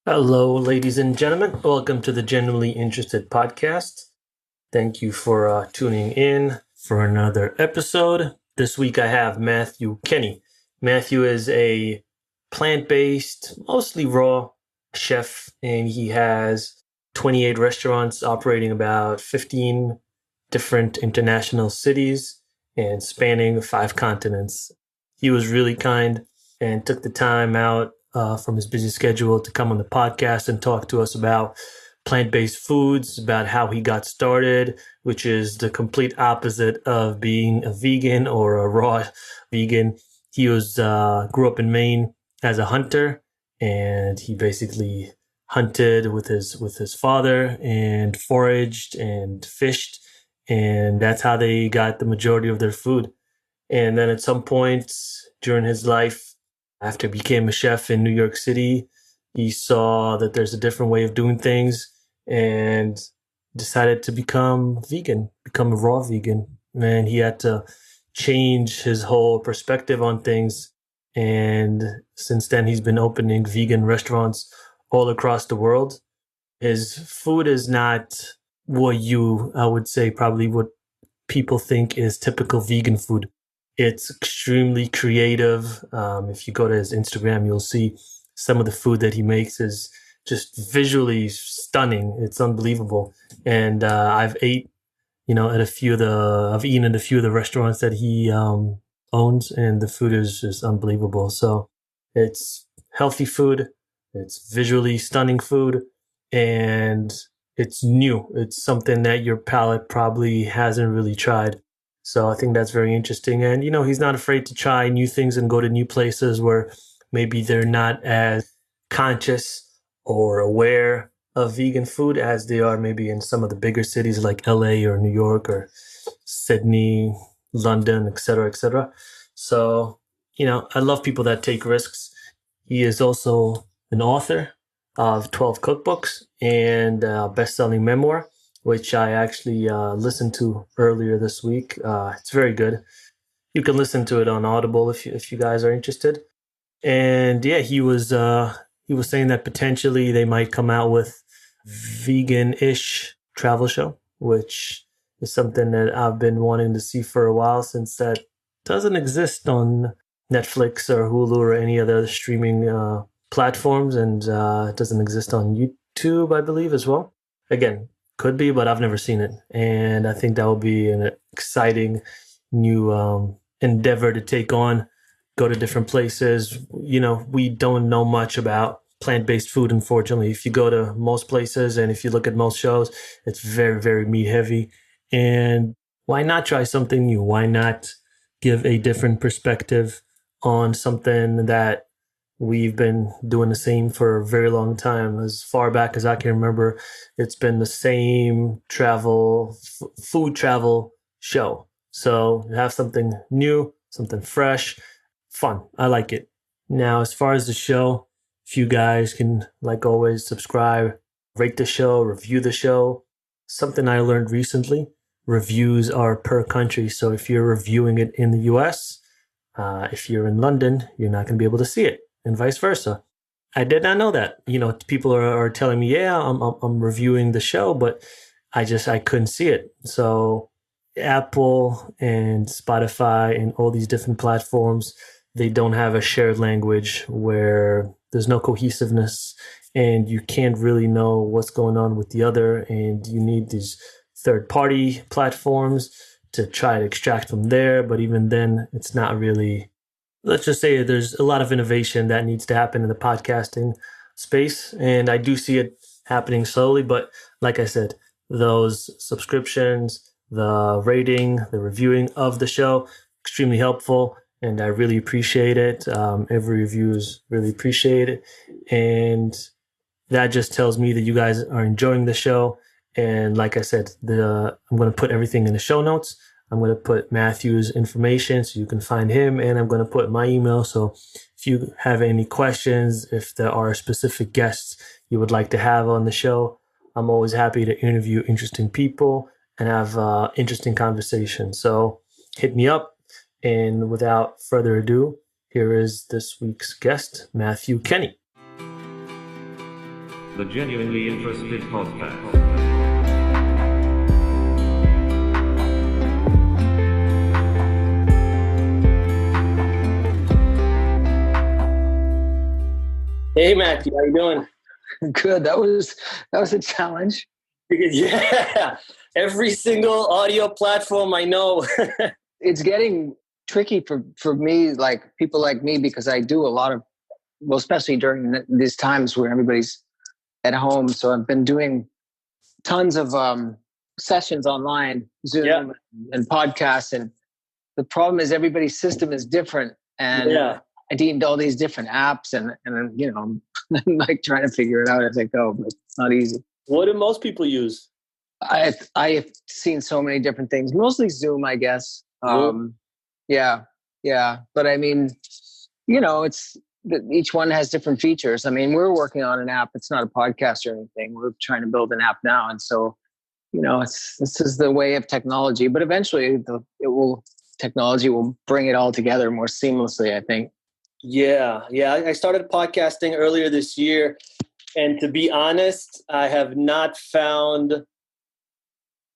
Hello, ladies and gentlemen. Welcome to the Genuinely Interested podcast. Thank you for tuning in for another episode. This week I have Matthew Kenney. Matthew is a plant-based, mostly raw chef, and he has 28 restaurants operating about 15 different international cities and spanning 5 continents. He was really kind and took the time out from his busy schedule to come on the podcast and talk to us about plant-based foods, about how he got started, which is the complete opposite of being a vegan or a raw vegan. He was grew up in Maine as a hunter, and he basically hunted with his father and foraged and fished, and that's how they got the majority of their food. And then at some point during his life, after he became a chef in New York City, he saw that there's a different way of doing things and decided to become vegan, become a raw vegan. And he had to change his whole perspective on things. And since then, he's been opening vegan restaurants all across the world. His food is not I would say, probably what people think is typical vegan food. It's extremely creative. If you go to his Instagram, you'll see some of the food that he makes is just visually stunning. It's unbelievable. And I've eaten at a few of the restaurants that he owns, and the food is just unbelievable. So it's healthy food, it's visually stunning food, and it's new. It's something that your palate probably hasn't really tried. So I think that's very interesting. And, he's not afraid to try new things and go to new places where maybe they're not as conscious or aware of vegan food as they are maybe in some of the bigger cities like LA or New York or Sydney, London, et cetera, et cetera. So, I love people that take risks. He is also an author of 12 cookbooks and a best-selling memoir, which I actually listened to earlier this week. It's very good. You can listen to it on Audible if you guys are interested. And yeah, he was saying that potentially they might come out with vegan-ish travel show, which is something that I've been wanting to see for a while, since that doesn't exist on Netflix or Hulu or any other streaming platforms, and it doesn't exist on YouTube, I believe, as well. Again, could be, but I've never seen it, and I think that will be an exciting new endeavor to take on. Go to different places. We don't know much about plant-based food, unfortunately. If you go to most places and if you look at most shows, it's very, very meat heavy. And why not try something new? Why not give a different perspective on something that we've been doing the same for a very long time? As far back as I can remember, it's been the same food travel show. So have something new, something fresh, fun. I like it. Now, as far as the show, if you guys can, like always, subscribe, rate the show, review the show. Something I learned recently, reviews are per country. So if you're reviewing it in the US, if you're in London, you're not going to be able to see it, and vice versa. I did not know that. People are telling me, yeah, I'm reviewing the show, but I couldn't see it. So Apple and Spotify and all these different platforms, they don't have a shared language where there's no cohesiveness, and you can't really know what's going on with the other, and you need these third party platforms to try to extract from there. But even then, it's not really, let's just say there's a lot of innovation that needs to happen in the podcasting space, and I do see it happening slowly. But like I said, those subscriptions, the rating, the reviewing of the show, extremely helpful, and I really appreciate it. Every review is really appreciated, and that just tells me that you guys are enjoying the show. And like I said, I'm going to put everything in the show notes. I'm going to put Matthew's information so you can find him, and I'm going to put my email. So if you have any questions, if there are specific guests you would like to have on the show, I'm always happy to interview interesting people and have interesting conversations. So hit me up. And without further ado, here is this week's guest, Matthew Kenney. the Genuinely Interested Podcast. Hey, Matthew, how you doing? Good. That was a challenge. Yeah, every single audio platform I know. It's getting tricky for me, like people like me, because I do a lot of, well, especially during these times where everybody's at home. So I've been doing tons of sessions online, Zoom and podcasts. And the problem is everybody's system is different. And I deemed all these different apps and you know, I'm like trying to figure it out as I go, but it's not easy. What do most people use? I have seen so many different things, mostly Zoom, I guess. Yeah. But I mean, you know, each one has different features. I mean, we're working on an app. It's not a podcast or anything. We're trying to build an app now. And so, you know, this is the way of technology, but eventually technology will bring it all together more seamlessly, I think. Yeah. I started podcasting earlier this year. And to be honest, I have not found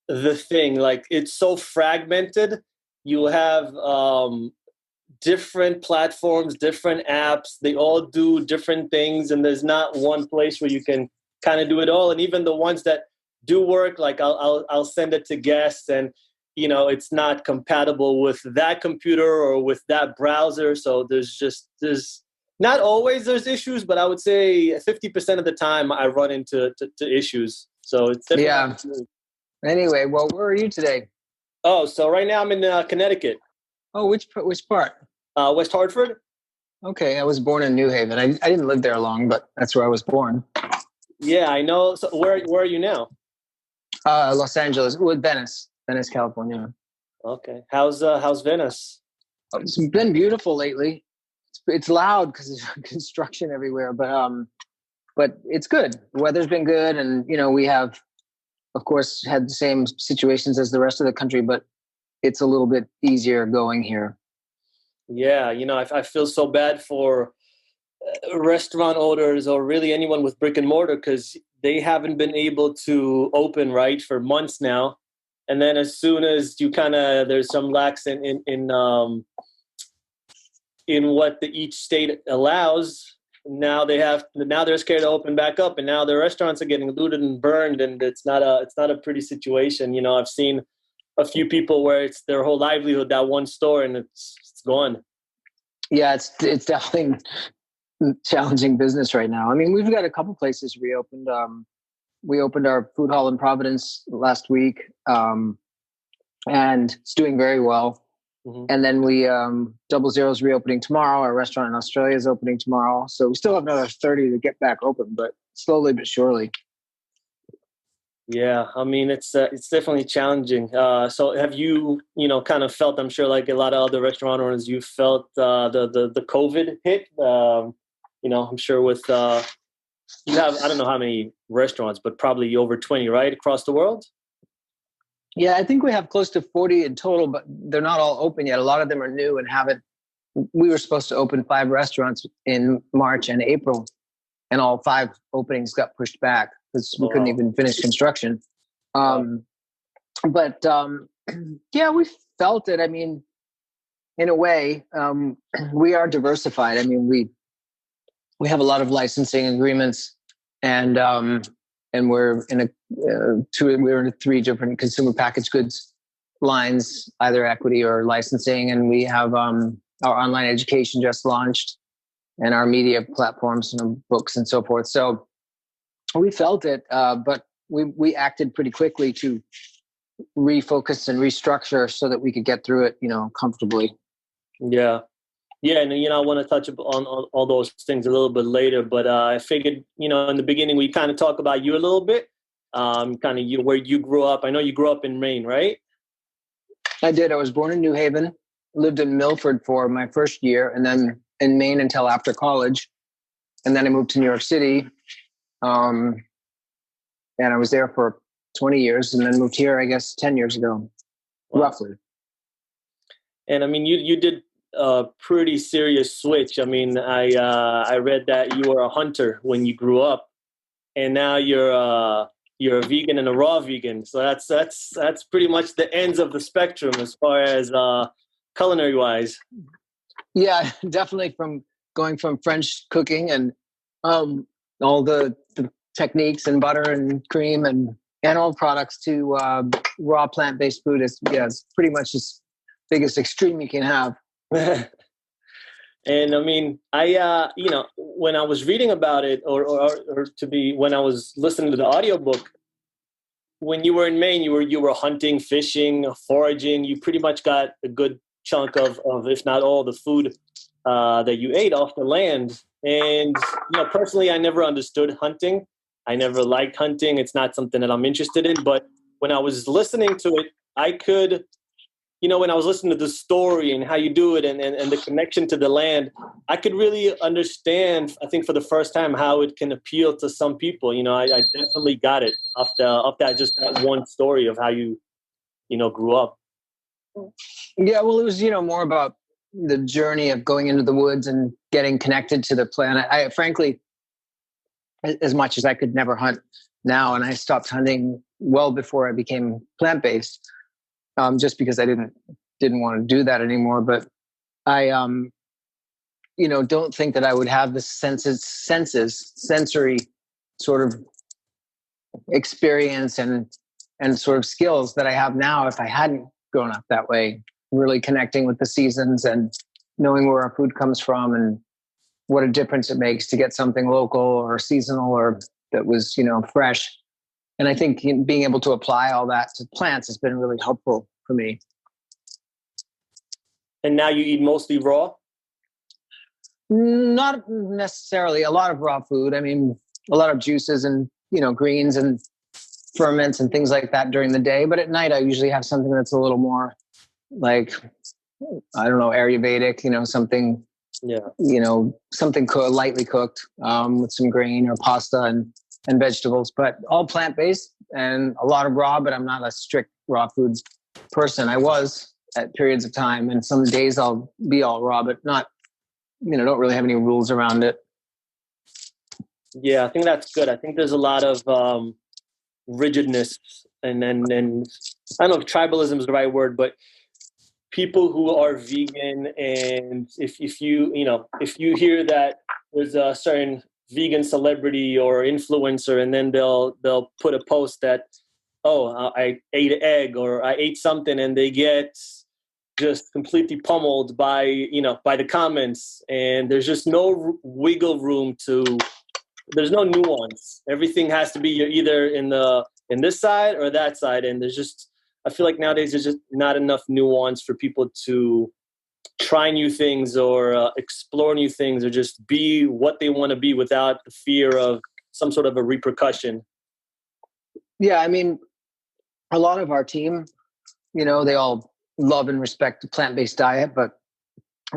the thing. Like, it's so fragmented. You have different platforms, different apps. They all do different things. And there's not one place where you can kind of do it all. And even the ones that do work, like I'll send it to guests and, you know, it's not compatible with that computer or with that browser. So there's not always there's issues, but I would say 50% of the time I run into issues. So it's definitely Anyway, well, where are you today? Oh, so right now I'm in Connecticut. Oh, which part? West Hartford. Okay, I was born in New Haven. I didn't live there long, but that's where I was born. Yeah, I know. So where are you now? Los Angeles, with Venice, California. Okay, how's Venice? It's been beautiful lately. It's loud because there's construction everywhere, but it's good. The weather's been good, and you know, we have, of course, had the same situations as the rest of the country, but it's a little bit easier going here. Yeah, you know, I feel so bad for restaurant owners or really anyone with brick and mortar because they haven't been able to open right for months now. And then as soon as you there's some lax in what each state allows, now they're scared to open back up, and now their restaurants are getting looted and burned, and it's not a pretty situation. You know, I've seen a few people where it's their whole livelihood, that one store, and it's gone. Yeah, it's definitely challenging business right now. I mean, we've got a couple places reopened. We opened our food hall in Providence last week, and it's doing very well. Mm-hmm. And then we Double Zero's reopening tomorrow. Our restaurant in Australia is opening tomorrow. So we still have another 30 to get back open, but slowly but surely. Yeah, I mean, it's definitely challenging. So have you kind of felt, I'm sure like a lot of other restaurant owners, you felt the COVID hit? I'm sure with you have, I don't know how many restaurants, but probably over 20, right, across the world? Yeah, I think we have close to 40 in total, but they're not all open yet. A lot of them are new and haven't. We were supposed to open 5 restaurants in March and April, and all 5 openings got pushed back because we couldn't even finish construction. But yeah, we felt it. I mean, in a way, we are diversified. I mean, we have a lot of licensing agreements, and we're in we're in 3 different consumer packaged goods lines, either equity or licensing, and we have our online education just launched, and our media platforms, books and so forth. So we felt it, but we acted pretty quickly to refocus and restructure so that we could get through it, comfortably. Yeah. Yeah, and I want to touch on all those things a little bit later, but I figured, in the beginning we kind of talk about you a little bit, where you grew up. I know you grew up in Maine, right? I did. I was born in New Haven, lived in Milford for my first year, and then in Maine until after college, and then I moved to New York City, and I was there for 20 years, and then moved here, I guess, 10 years ago, roughly. And I mean, you did a pretty serious switch. I mean, I read that you were a hunter when you grew up. and now you're a vegan and a raw vegan. So that's pretty much the ends of the spectrum as far as culinary wise. Yeah, definitely from going from French cooking and all the techniques and butter and cream and animal products to raw plant-based food is, yeah, it's pretty much as biggest extreme you can have. And I mean, when I was reading about it, when I was listening to the audiobook, when you were in Maine, you were hunting, fishing, foraging. You pretty much got a good chunk of if not all, the food that you ate off the land. And personally, I never understood hunting. I never liked hunting. It's not something that I'm interested in. But when I was listening to it, I could. When I was listening to the story and how you do it and the connection to the land, I could really understand, I think for the first time, how it can appeal to some people. I definitely got it off that one story of how you grew up. Yeah, well, it was, more about the journey of going into the woods and getting connected to the plant. I frankly, as much as I could never hunt now, and I stopped hunting well before I became plant-based. Just because I didn't want to do that anymore. But I, don't think that I would have the sensory sort of experience and sort of skills that I have now if I hadn't grown up that way, really connecting with the seasons and knowing where our food comes from and what a difference it makes to get something local or seasonal or that was, fresh. And I think being able to apply all that to plants has been really helpful for me. And now you eat mostly raw? Not necessarily. A lot of raw food. I mean, a lot of juices and, greens and ferments and things like that during the day. But at night, I usually have something that's a little more like, I don't know, Ayurvedic, something, something lightly cooked with some grain or pasta and vegetables, but all plant-based and a lot of raw, but I'm not a strict raw foods person. I was at periods of time, and some days I'll be all raw, but not, don't really have any rules around it. Yeah, I think that's good. I think there's a lot of rigidness and I don't know if tribalism is the right word, but people who are vegan, and if you hear that there's a certain vegan celebrity or influencer, and then they'll put a post that, I ate an egg or I ate something, and they get just completely pummeled by the comments, and there's just no wiggle room there's no nuance. Everything has to be you're either in this side or that side, and I feel like nowadays there's just not enough nuance for people to try new things or explore new things or just be what they want to be without the fear of some sort of a repercussion. Yeah, I mean, a lot of our team, they all love and respect the plant-based diet, but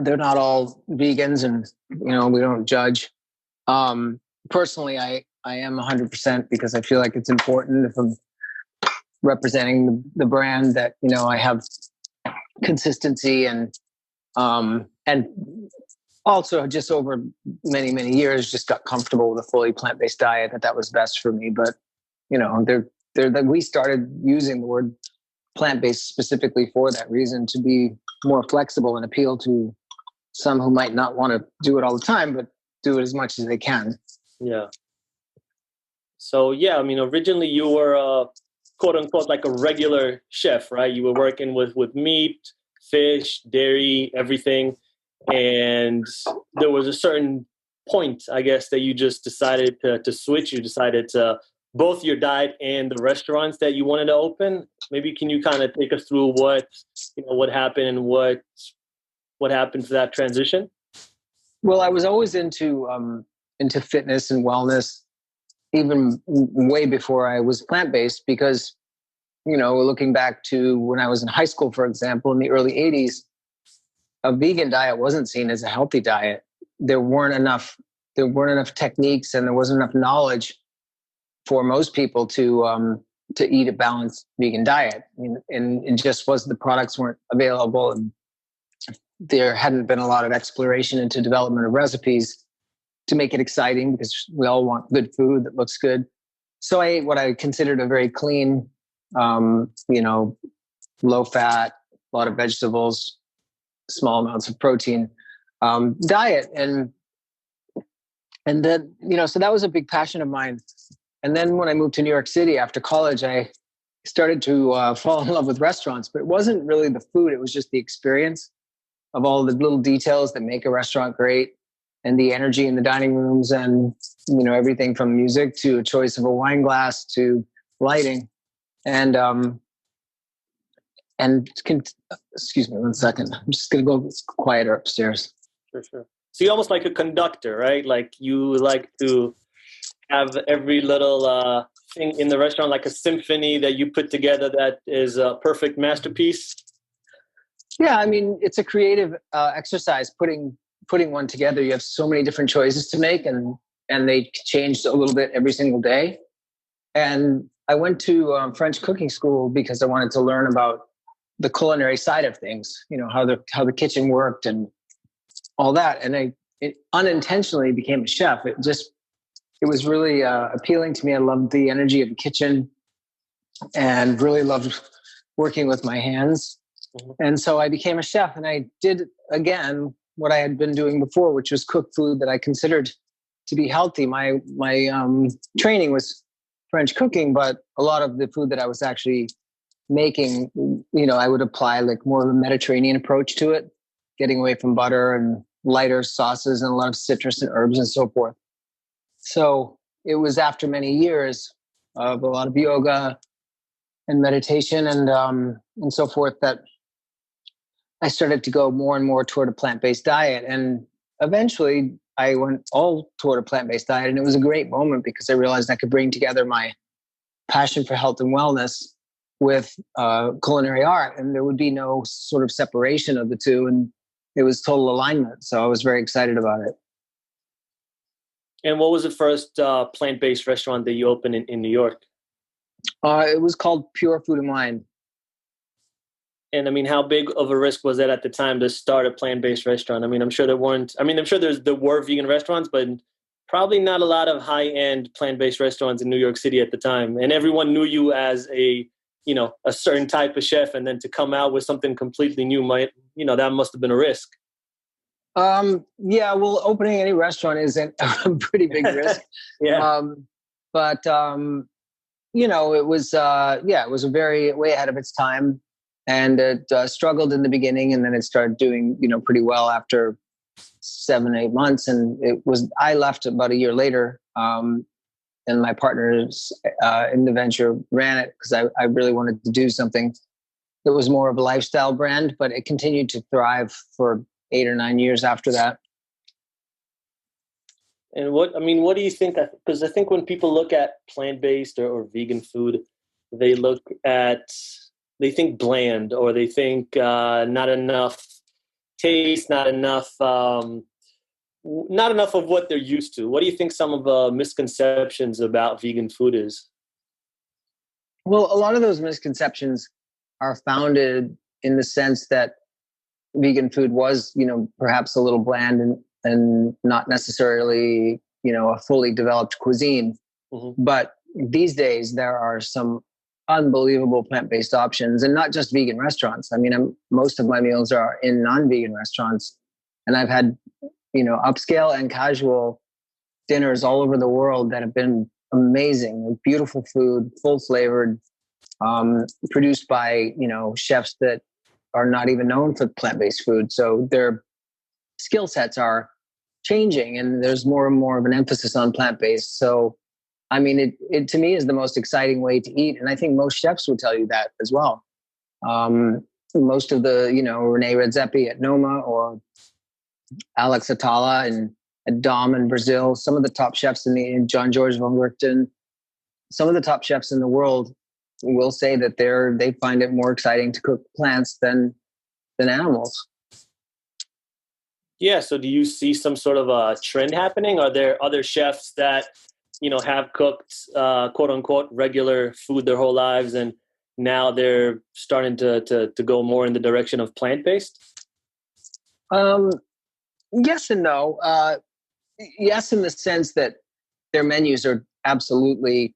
they're not all vegans, and, we don't judge. Personally, I am 100% because I feel like it's important if I'm representing the brand that, I have consistency and also just over many, many years, just got comfortable with a fully plant-based diet, that was best for me. But, we started using the word plant-based specifically for that reason, to be more flexible and appeal to some who might not want to do it all the time, but do it as much as they can. Yeah. So, yeah, I mean, originally you were quote unquote like a regular chef, right? You were working with meat, fish, dairy, everything. And there was a certain point, I guess, that you just decided to switch. You decided to both your diet and the restaurants that you wanted to open. Maybe can you kind of take us through what happened and what happened for that transition? Well, I was always into fitness and wellness, even way before I was plant-based, because, looking back to when I was in high school, for example, in the early 80s, a vegan diet wasn't seen as a healthy diet. There weren't enough techniques, and there wasn't enough knowledge for most people to eat a balanced vegan diet. And it just was, the products weren't available, and there hadn't been a lot of exploration into development of recipes. to make it exciting because we all want good food that looks good. So I ate what I considered a very clean, low fat, a lot of vegetables, small amounts of protein diet. And then, so that was a big passion of mine. And then when I moved to New York City after college, I started to fall in love with restaurants, but it wasn't really the food. It was just the experience of all the little details that make a restaurant great and the energy in the dining rooms and, everything from music to a choice of a wine glass to lighting. Excuse me 1 second. I'm just going to go quieter upstairs. Sure. So you're almost like a conductor, right? Like you like to have every little thing in the restaurant, like a symphony that you put together that is a perfect masterpiece. Yeah, I mean, it's a creative exercise putting one together. You have so many different choices to make, and they change a little bit every single day. And I went to French cooking school because I wanted to learn about the culinary side of things. How the kitchen worked and all that. And it unintentionally became a chef. It was really appealing to me. I loved the energy of the kitchen and really loved working with my hands. And so I became a chef, and I did again what I had been doing before, which was cook food that I considered to be healthy. My training was French cooking, but a lot of the food that I was actually making, I would apply like more of a Mediterranean approach to it, getting away from butter and lighter sauces and a lot of citrus and herbs and so forth. So it was after many years of a lot of yoga and meditation and so forth that I started to go more and more toward a plant-based diet. And eventually I went all toward a plant-based diet. And it was a great moment because I realized I could bring together my passion for health and wellness with culinary art. And there would be no sort of separation of the two. And it was total alignment. So I was very excited about it. And what was the first plant-based restaurant that you opened in New York? It was called Pure Food and Wine. And I mean, how big of a risk was that at the time to start a plant-based restaurant? I mean, I'm sure there were vegan restaurants, but probably not a lot of high-end plant-based restaurants in New York City at the time. And everyone knew you as a certain type of chef. And then to come out with something completely new that must have been a risk. Yeah, well, opening any restaurant is a pretty big risk. Yeah. It was a very way ahead of its time. And it struggled in the beginning, and then it started doing, pretty well after 7-8 months. And I left about a year later, and my partners in the venture ran it because I really wanted to do something that was more of a lifestyle brand, but it continued to thrive for 8 or 9 years after that. And what do you think? Because I think when people look at plant-based or vegan food, they think bland, or they think not enough taste, not enough of what they're used to. What do you think some of the misconceptions about vegan food is? Well, a lot of those misconceptions are founded in the sense that vegan food was, perhaps a little bland and not necessarily, a fully developed cuisine. Mm-hmm. But these days there are some unbelievable plant-based options, and not just vegan restaurants. I mean, most of my meals are in non-vegan restaurants, and I've had, upscale and casual dinners all over the world that have been amazing, with beautiful food, full flavored, produced by, chefs that are not even known for plant-based food. So their skill sets are changing, and there's more and more of an emphasis on plant-based. So I mean, it to me is the most exciting way to eat. And I think most chefs will tell you that as well. Most of the, Rene Redzepi at Noma, or Alex Atala at Dom in Brazil, some of the top chefs in John George von Richten, some of the top chefs in the world will say that they find it more exciting to cook plants than animals. Yeah. So do you see some sort of a trend happening? Are there other chefs that have cooked, quote unquote, regular food their whole lives, and now they're starting to go more in the direction of plant-based? Yes and no. yes, in the sense that their menus are absolutely,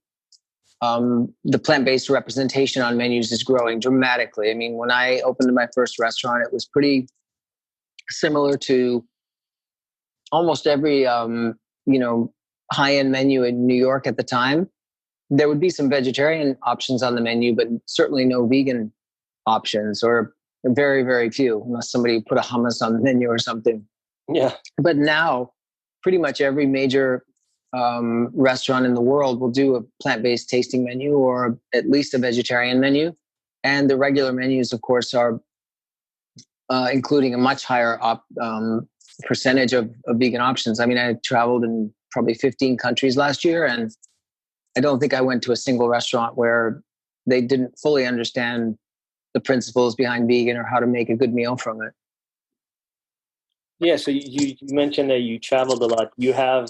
the plant-based representation on menus is growing dramatically. I mean, when I opened my first restaurant, it was pretty similar to almost every, high-end menu in New York at the time. There would be some vegetarian options on the menu, but certainly no vegan options, or very, very few, unless somebody put a hummus on the menu or something. Yeah. But now, pretty much every major restaurant in the world will do a plant-based tasting menu, or at least a vegetarian menu. And the regular menus, of course, are including a much higher percentage of vegan options. I mean, I traveled in probably 15 countries last year, and I don't think I went to a single restaurant where they didn't fully understand the principles behind vegan or how to make a good meal from it. Yeah. So you mentioned that you traveled a lot. You have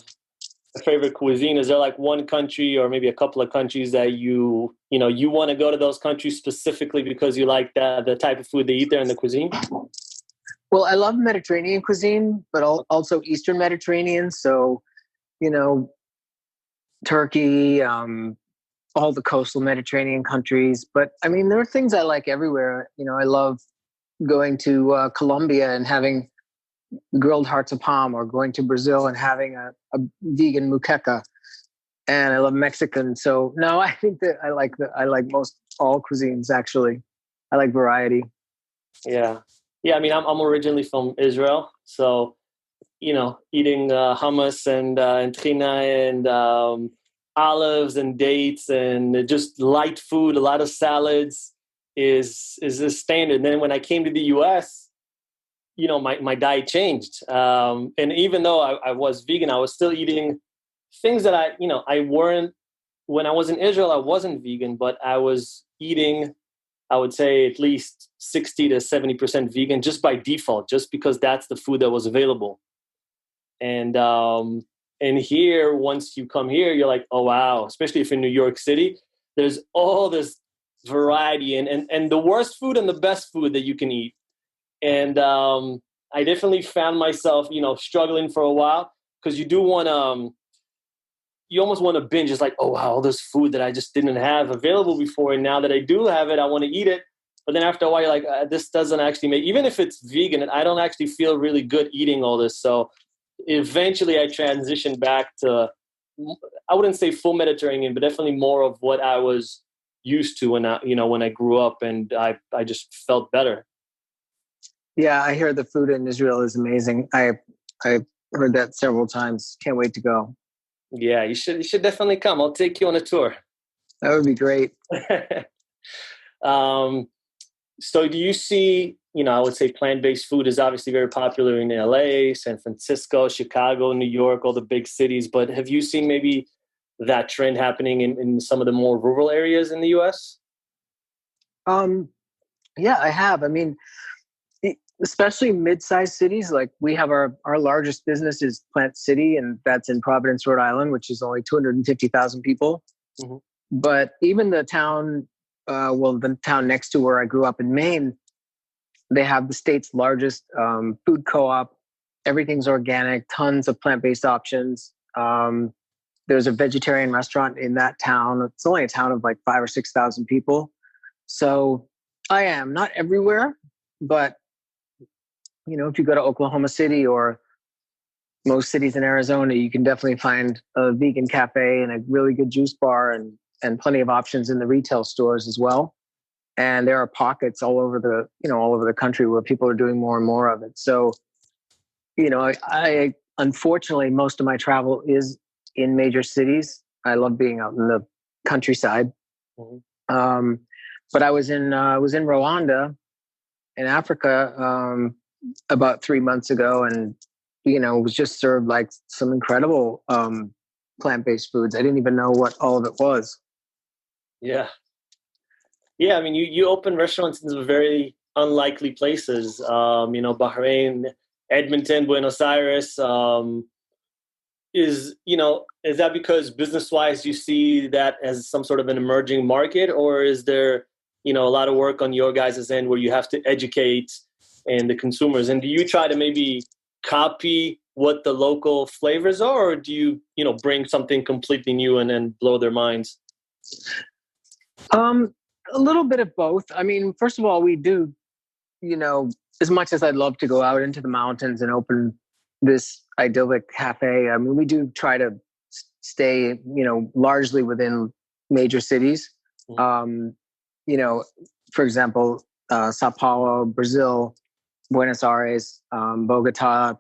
a favorite cuisine? Is there like one country or maybe a couple of countries that you want to go to those countries specifically because you like the type of food they eat there in the cuisine? Well, I love Mediterranean cuisine, but also Eastern Mediterranean. So, Turkey, all the coastal Mediterranean countries. But I mean, there are things I like everywhere. I love going to Colombia and having grilled hearts of palm, or going to Brazil and having a vegan muqueca. And I love Mexican. So no, I think that I like most all cuisines, actually. I like variety. Yeah. Yeah. I mean, I'm originally from Israel. So, eating hummus and trina and olives and dates and just light food, a lot of salads is a standard. And then when I came to the US, my diet changed. And even though I was vegan, I was still eating things that I weren't, when I was in Israel, I wasn't vegan, but I was eating, I would say at least 60 to 70% vegan just by default, just because that's the food that was available. And here, once you come here, you're like, oh, wow, especially if in New York City, there's all this variety and the worst food and the best food that you can eat. And I definitely found myself, struggling for a while, because you do want to, you almost want to binge. It's like, oh, wow, all this food that I just didn't have available before. And now that I do have it, I want to eat it. But then after a while, you're like, this doesn't actually make, even if it's vegan, I don't actually feel really good eating all this. So eventually I transitioned back to, I wouldn't say full Mediterranean, but definitely more of what I was used to when I grew up, and I just felt better. Yeah, I hear the food in Israel is amazing. I heard that several times. Can't wait to go. Yeah, you should definitely come. I'll take you on a tour. That would be great. So do you see, I would say plant-based food is obviously very popular in LA, San Francisco, Chicago, New York, all the big cities, but have you seen maybe that trend happening in some of the more rural areas in the US? Yeah, I have. I mean, especially mid-sized cities, like we have our largest business is Plant City, and that's in Providence, Rhode Island, which is only 250,000 people. Mm-hmm. But even the town, the town next to where I grew up in Maine, they have the state's largest food co-op. Everything's organic, tons of plant-based options. There's a vegetarian restaurant in that town. It's only a town of like 5,000 or 6,000 people. So I am not everywhere, but if you go to Oklahoma City or most cities in Arizona, you can definitely find a vegan cafe and a really good juice bar and plenty of options in the retail stores as well. And there are pockets all over the country where people are doing more and more of it. So, I unfortunately, most of my travel is in major cities. I love being out in the countryside. Mm-hmm. But I was in Rwanda in Africa about 3 months ago, and was just served like some incredible plant-based foods. I didn't even know what all of it was. Yeah. I mean, you open restaurants in some very unlikely places. Bahrain, Edmonton, Buenos Aires. Is that because business-wise you see that as some sort of an emerging market, or is there a lot of work on your guys' end where you have to educate and the consumers? And do you try to maybe copy what the local flavors are, or do you, bring something completely new and then blow their minds? A little bit of both. I mean, first of all, we do, as much as I'd love to go out into the mountains and open this idyllic cafe, I mean, we do try to stay, largely within major cities. For example, Sao Paulo, Brazil, Buenos Aires, Bogota.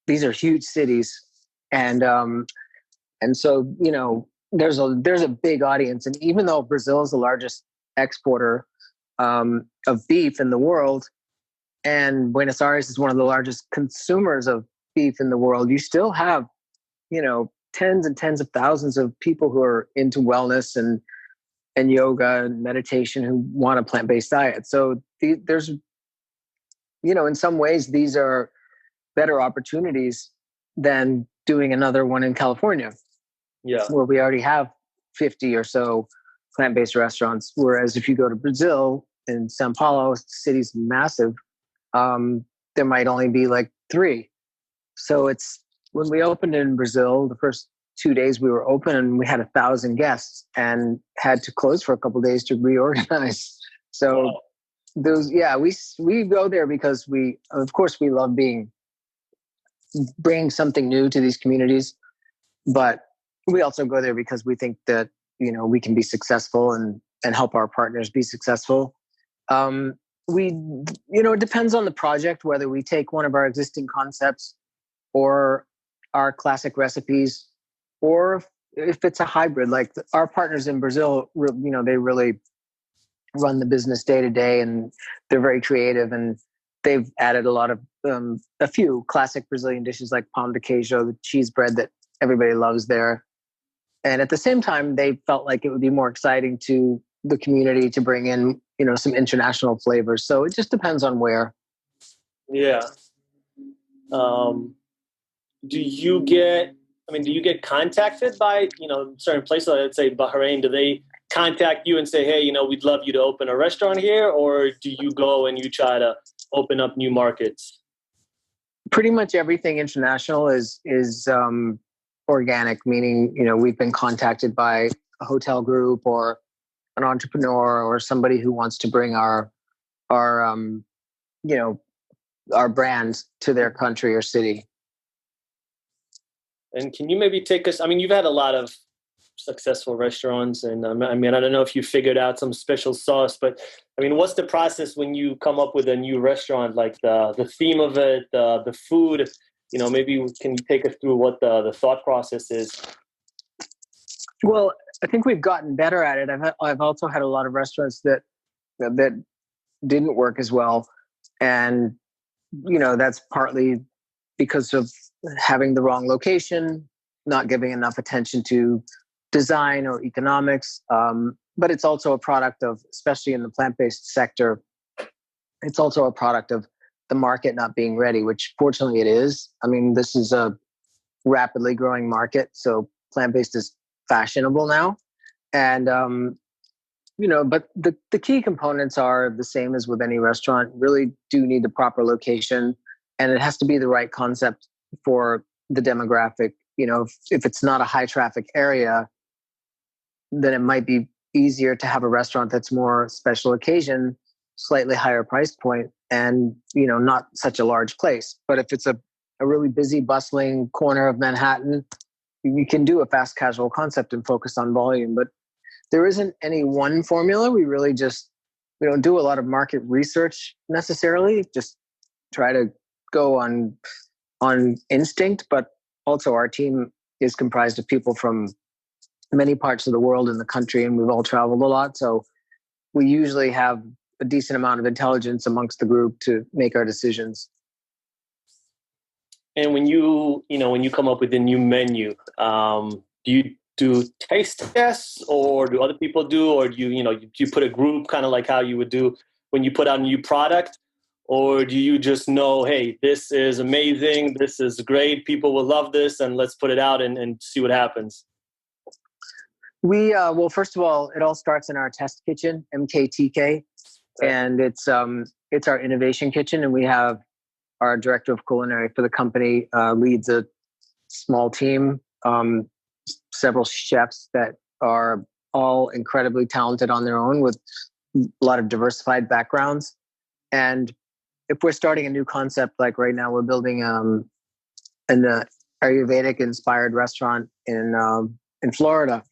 These are huge cities, and so there's a big audience. And even though Brazil is the largest exporter of beef in the world, and Buenos Aires is one of the largest consumers of beef in the world, you still have tens and tens of thousands of people who are into wellness and yoga and meditation who want a plant-based diet. So there's, in some ways, these are better opportunities than doing another one in California, where we already have 50 or so plant-based restaurants. Whereas if you go to Brazil, in Sao Paulo, the city's massive, there might only be like 3. So when we opened in Brazil, the first 2 days we were open, and we had 1,000 guests and had to close for a couple of days to reorganize. So we go there because of course we love bringing something new to these communities, but we also go there because we think that, we can be successful and help our partners be successful. It depends on the project, whether we take one of our existing concepts or our classic recipes, or if it's a hybrid. Like our partners in Brazil, they really run the business day to day, and they're very creative, and they've added a lot of a few classic Brazilian dishes like pão de queijo, the cheese bread that everybody loves there. And at the same time, they felt like it would be more exciting to the community to bring in, some international flavors. So it just depends on where. Yeah. Do you get contacted by, certain places, let's say Bahrain? Do they contact you and say, hey, we'd love you to open a restaurant here? Or do you go and you try to open up new markets? Pretty much everything international is organic, meaning, we've been contacted by a hotel group or an entrepreneur or somebody who wants to bring our brand to their country or city. And can you maybe take us, you've had a lot of successful restaurants, and I don't know if you figured out some special sauce, but what's the process when you come up with a new restaurant, like the theme of it, the food, maybe can you take us through what the thought process is? Well, I think we've gotten better at it. I've also had a lot of restaurants that didn't work as well. And, that's partly because of having the wrong location, not giving enough attention to design or economics. But it's also a product of, especially in the plant-based sector, it's also a product of the market not being ready, which fortunately it is. This is a rapidly growing market. So plant-based is fashionable now. And, but the key components are the same as with any restaurant. Really do need the proper location, and it has to be the right concept for the demographic. If it's not a high traffic area, then it might be easier to have a restaurant that's more special occasion, slightly higher price point, and, not such a large place. But if it's a really busy, bustling corner of Manhattan, you can do a fast casual concept and focus on volume. But there isn't any one formula. We don't do a lot of market research necessarily, just try to go on instinct. But also our team is comprised of people from many parts of the world and the country, and we've all traveled a lot. So we usually have a decent amount of intelligence amongst the group to make our decisions. And when you come up with a new menu, do you do taste tests, or do other people do, or do you put a group, kind of like how you would do when you put out a new product? Or do you just know, hey, this is amazing, this is great, people will love this, and let's put it out and see what happens? Well, first of all, it all starts in our test kitchen, MKTK, and it's our innovation kitchen, and we have our director of culinary for the company, leads a small team, several chefs that are all incredibly talented on their own with a lot of diversified backgrounds. And if we're starting a new concept, like right now, we're building an Ayurvedic inspired restaurant in Florida.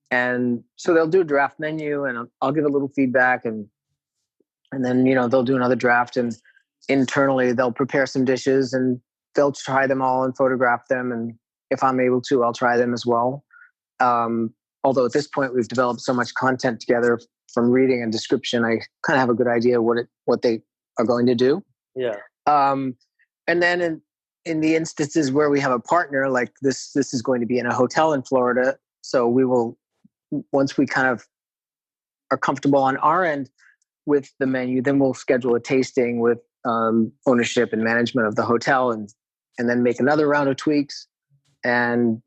And so they'll do a draft menu, and I'll give a little feedback, and then, they'll do another draft, and internally they'll prepare some dishes and they'll try them all and photograph them. And if I'm able to, I'll try them as well. Although at this point we've developed so much content together from reading and description, I kind of have a good idea what they are going to do. Yeah. And then in the instances where we have a partner, like this is going to be in a hotel in Florida. So we will, once we kind of are comfortable on our end with the menu, then we'll schedule a tasting with ownership and management of the hotel, and then make another round of tweaks. And,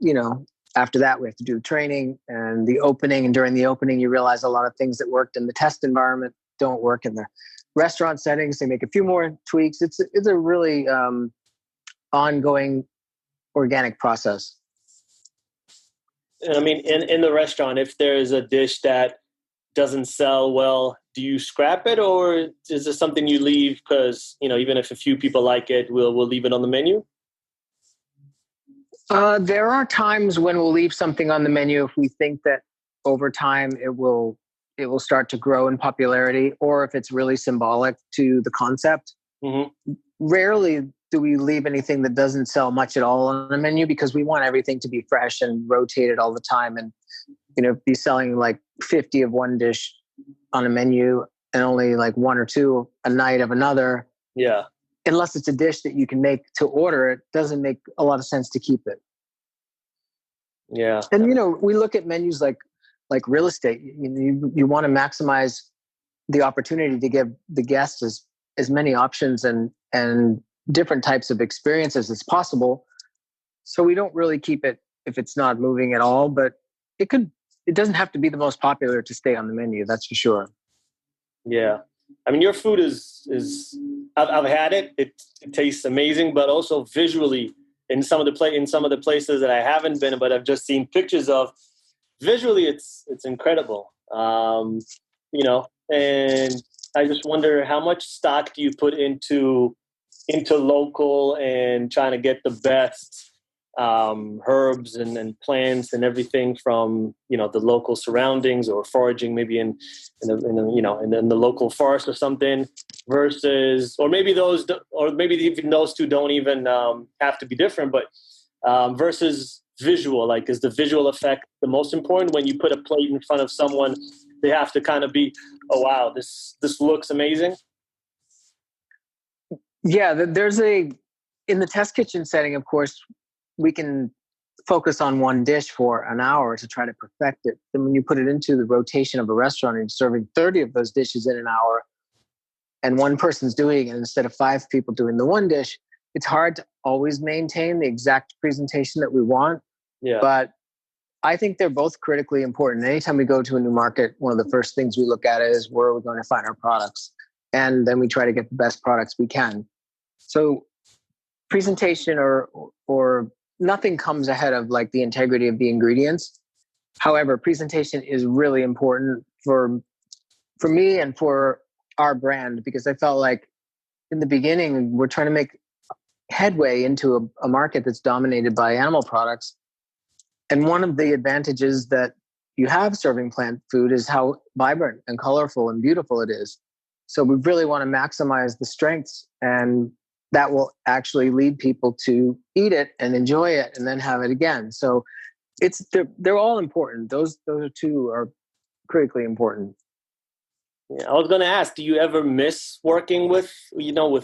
after that, we have to do the training and the opening. And during the opening, you realize a lot of things that worked in the test environment don't work in the restaurant settings. They make a few more tweaks. It's a really ongoing organic process. I mean, in the restaurant, if there's a dish that doesn't sell well, do you scrap it, or is this something you leave because, even if a few people like it, we'll leave it on the menu? There are times when we'll leave something on the menu if we think that over time it will start to grow in popularity, or if it's really symbolic to the concept. Mm-hmm. Rarely do we leave anything that doesn't sell much at all on the menu, because we want everything to be fresh and rotated all the time, and be selling like 50 of one dish on a menu and only like one or two a night of another. Yeah. Unless it's a dish that you can make to order, it doesn't make a lot of sense to keep it. Yeah. And, we look at menus like real estate. You want to maximize the opportunity to give the guests as many options and different types of experiences as possible. So we don't really keep it if it's not moving at all, but it doesn't have to be the most popular to stay on the menu. That's for sure. Yeah. I mean, your food is I've had it. It tastes amazing, but also visually in some of the places that I haven't been, but I've just seen pictures of. Visually, it's incredible. And I just wonder, how much stock do you put into local and trying to get the best herbs and plants and everything from the local surroundings, or foraging maybe in the local forest or something, versus, or maybe even those two don't even have to be different, but versus visual. Like, is the visual effect the most important? When you put a plate in front of someone, they have to kind of be, oh wow, this looks amazing. Yeah, in the test kitchen setting, of course, we can focus on one dish for an hour to try to perfect it. Then when you put it into the rotation of a restaurant and you're serving 30 of those dishes in an hour, and one person's doing it instead of 5 people doing the one dish, it's hard to always maintain the exact presentation that we want. Yeah. But I think they're both critically important. Anytime we go to a new market, one of the first things we look at is, where are we going to find our products? And then we try to get the best products we can. So presentation or nothing comes ahead of like the integrity of the ingredients. However, presentation is really important for me and for our brand, because I felt like in the beginning, we're trying to make headway into a market that's dominated by animal products. And one of the advantages that you have serving plant food is how vibrant and colorful and beautiful it is. So we really want to maximize the strengths, and that will actually lead people to eat it and enjoy it and then have it again. So they're all important. Those two are critically important. Yeah, I was going to ask, do you ever miss working with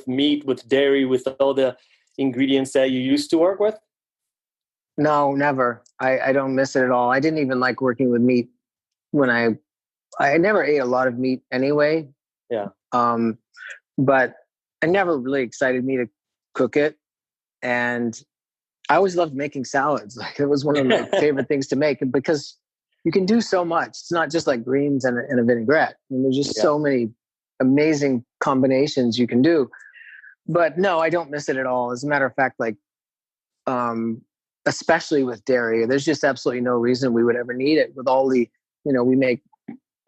meat, with dairy, with all the ingredients that you used to work with? No, never. I don't miss it at all. I didn't even like working with meat when I never ate a lot of meat anyway. Yeah. But it never really excited me to cook it. And I always loved making salads. Like, it was one of my favorite things to make, because you can do so much. It's not just like greens and a vinaigrette. I mean, there's just so many amazing combinations you can do. But no, I don't miss it at all. As a matter of fact, like, especially with dairy, there's just absolutely no reason we would ever need it with all the, we make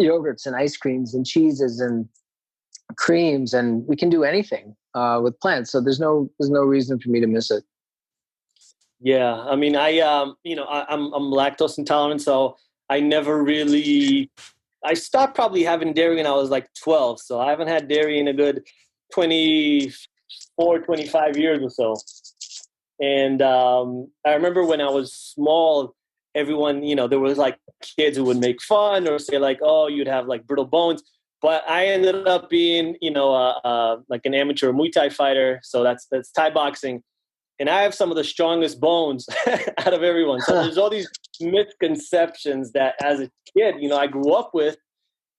yogurts and ice creams and cheeses and creams, and we can do anything with plants. So there's no reason for me to miss it. Yeah, I mean, I'm lactose intolerant, so I never really. I stopped probably having dairy when I was like 12, so I haven't had dairy in a good 24, 25 years or so. And I remember when I was small, everyone, there was like kids who would make fun or say like, "Oh, you'd have like brittle bones." But I ended up being, like an amateur Muay Thai fighter. So that's Thai boxing. And I have some of the strongest bones out of everyone. So there's all these misconceptions that as a kid, I grew up with.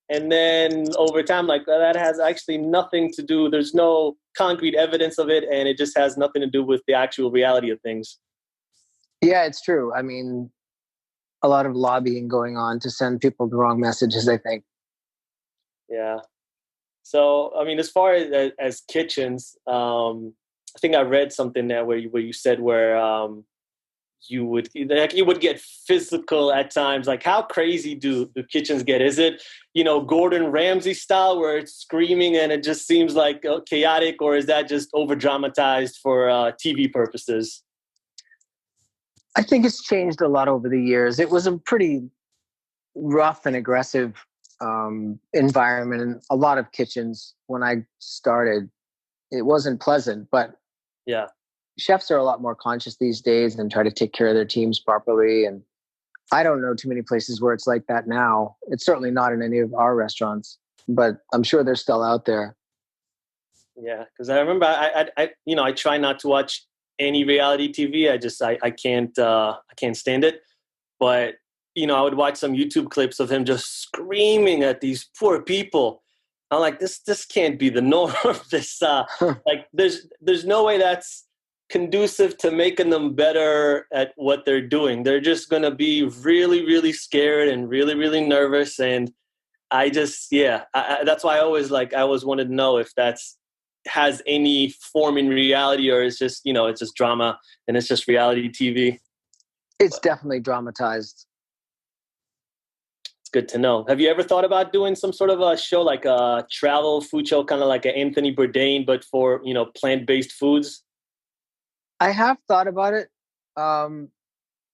And then over time, like that has actually nothing to do. There's no concrete evidence of it. And it just has nothing to do with the actual reality of things. Yeah, it's true. I mean, a lot of lobbying going on to send people the wrong messages, I think. Yeah. So, I mean, as far as kitchens, I think I read something there where you said where you would get physical at times. Like, how crazy do the kitchens get? Is it, Gordon Ramsay style where it's screaming and it just seems like chaotic, or is that just over dramatized for TV purposes? I think it's changed a lot over the years. It was a pretty rough and aggressive environment in a lot of kitchens when I started. It wasn't pleasant, but yeah, chefs are a lot more conscious these days and try to take care of their teams properly. And I don't know too many places where it's like that now. It's certainly not in any of our restaurants, but I'm sure they're still out there. Yeah, because I remember I try not to watch any reality TV. I can't stand it. But I would watch some YouTube clips of him just screaming at these poor people. I'm like, this can't be the norm. Like there's no way that's conducive to making them better at what they're doing. They're just going to be really, really scared and really, really nervous. And I just, that's why I always wanted to know if that's has any form in reality, or it's just, it's just drama and it's just reality TV. It's definitely dramatized. It's good to know. Have you ever thought about doing some sort of a show, like a travel food show, kind of like an Anthony Bourdain, but for, plant-based foods? I have thought about it.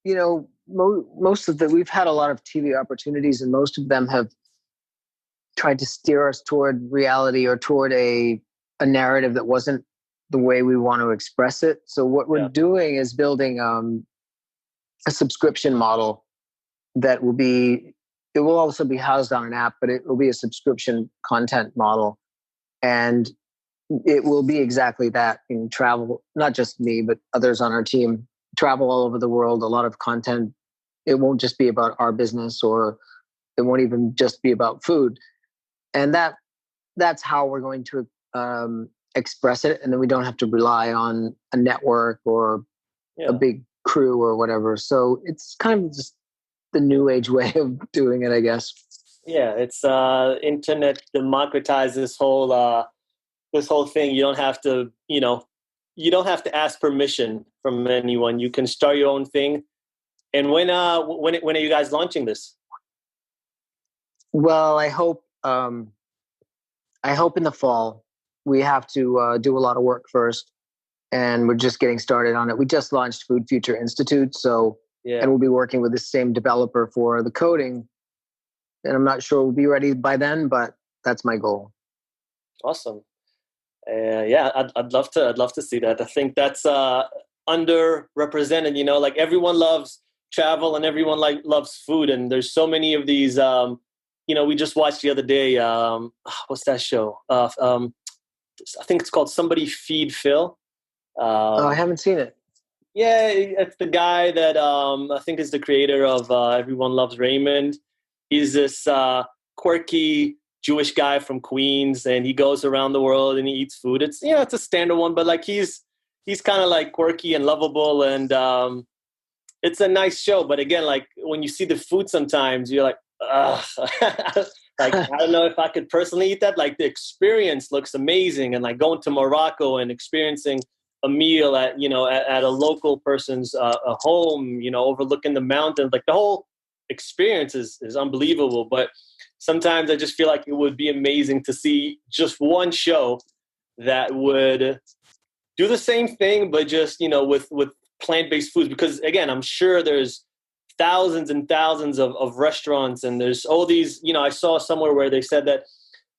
Most of we've had a lot of TV opportunities, and most of them have tried to steer us toward reality or toward a narrative that wasn't the way we want to express it. So what we're doing is building a subscription model that it will also be housed on an app, but it will be a subscription content model. And it will be exactly that, in travel, not just me, but others on our team, travel all over the world, a lot of content. It won't just be about our business, or it won't even just be about food. And that's how we're going to express it. And then we don't have to rely on a network or a big crew or whatever. So it's kind of just the new age way of doing it, I guess. Yeah, it's internet democratized this whole thing. You don't have to, you don't have to ask permission from anyone. You can start your own thing. And when are you guys launching this? Well, I hope in the fall. We have to do a lot of work first, and we're just getting started on it. We just launched Food Future Institute, and we'll be working with the same developer for the coding. And I'm not sure we'll be ready by then, but that's my goal. Awesome. I'd love to see that. I think that's underrepresented. Like everyone loves travel and everyone loves food, and there's so many of these. We just watched the other day. What's that show? I think it's called Somebody Feed Phil. I haven't seen it. Yeah, it's the guy that I think is the creator of Everyone Loves Raymond. He's this quirky Jewish guy from Queens, and he goes around the world and he eats food. It's it's a standard one, but like he's kind of like quirky and lovable, and it's a nice show. But again, like when you see the food, sometimes you're like, ugh. Like, I don't know if I could personally eat that. Like, the experience looks amazing, and like going to Morocco and experiencing a meal at, at a local person's a home, overlooking the mountains. Like, the whole experience is unbelievable. But sometimes I just feel like it would be amazing to see just one show that would do the same thing, but just, with plant-based foods. Because again, I'm sure there's thousands and thousands of restaurants, and there's all these, I saw somewhere where they said that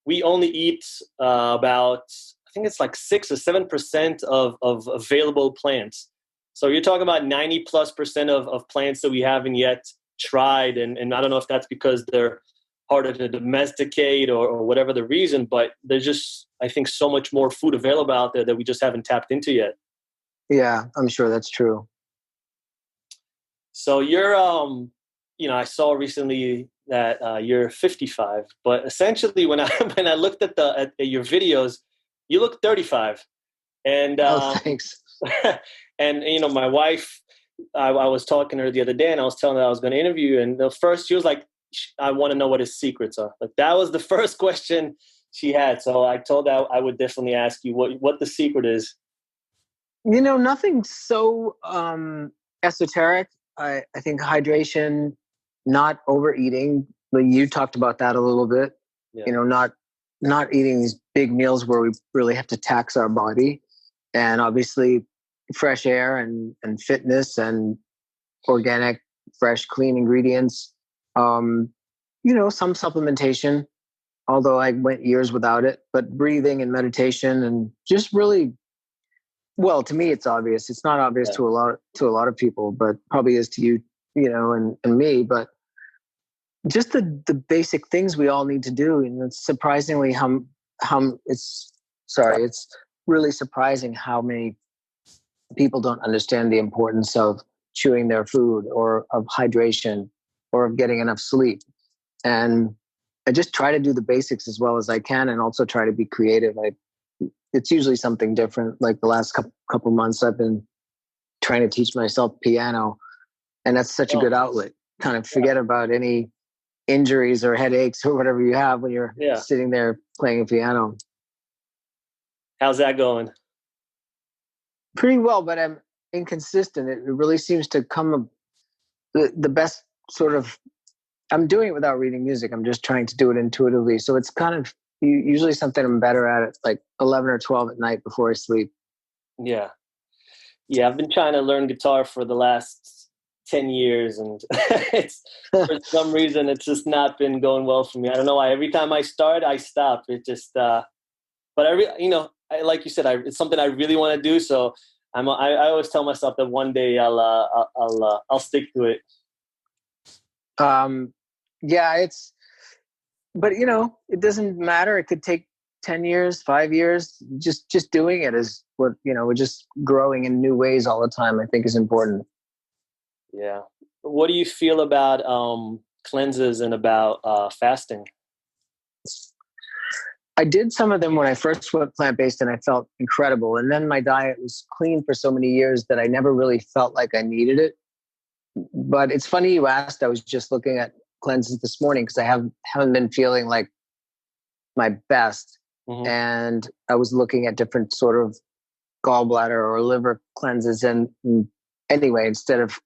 we only eat about, I think it's like 6 or 7% of available plants. So you're talking about 90+% of plants that we haven't yet tried. And I don't know if that's because they're harder to domesticate or whatever the reason, but there's just, I think, so much more food available out there that we just haven't tapped into yet. Yeah, I'm sure that's true. So you're, I saw recently that you're 55, but essentially when I looked at your videos, you look 35. And thanks. and my wife, I was talking to her the other day, and I was telling her I was going to interview you, and the first she was like, I want to know what his secrets are. Like, that was the first question she had. So I told her I would definitely ask you what the secret is. Nothing so esoteric. I think hydration, not overeating. You talked about that a little bit. Yeah. Not eating these big meals where we really have to tax our body, and obviously fresh air and fitness and organic, fresh, clean ingredients. Some supplementation, although I went years without it, but breathing and meditation, and just really, well, to me, it's obvious. It's not obvious to a lot of people, but probably is to you, and me, but just the basic things we all need to do. And it's surprisingly it's really surprising how many people don't understand the importance of chewing their food, or of hydration, or of getting enough sleep. And I just try to do the basics as well as I can, and also try to be creative. It's usually something different. Like the last couple months, I've been trying to teach myself piano, and that's such a good outlet. Kind of forget about any injuries or headaches or whatever you have when you're sitting there playing a piano. How's that going? Pretty well, but I'm inconsistent. It really seems to come the best sort of. I'm doing it without reading music. I'm just trying to do it intuitively. So it's kind of usually something I'm better at like 11 or 12 at night before I sleep. Yeah. I've been trying to learn guitar for the last 10 years, and it's for some reason it's just not been going well for me. I don't know why. Every time I start, I stop. It just. But like you said, it's something I really want to do. So I always tell myself that one day I'll stick to it. But it doesn't matter. It could take 10 years, 5 years. Just doing it is what, we're just growing in new ways all the time, I think is important. Yeah. What do you feel about cleanses and about fasting? I did some of them when I first went plant-based, and I felt incredible. And then my diet was clean for so many years that I never really felt like I needed it. But it's funny you asked. I was just looking at cleanses this morning because I haven't been feeling like my best. Mm-hmm. And I was looking at different sort of gallbladder or liver cleanses. And anyway, instead of,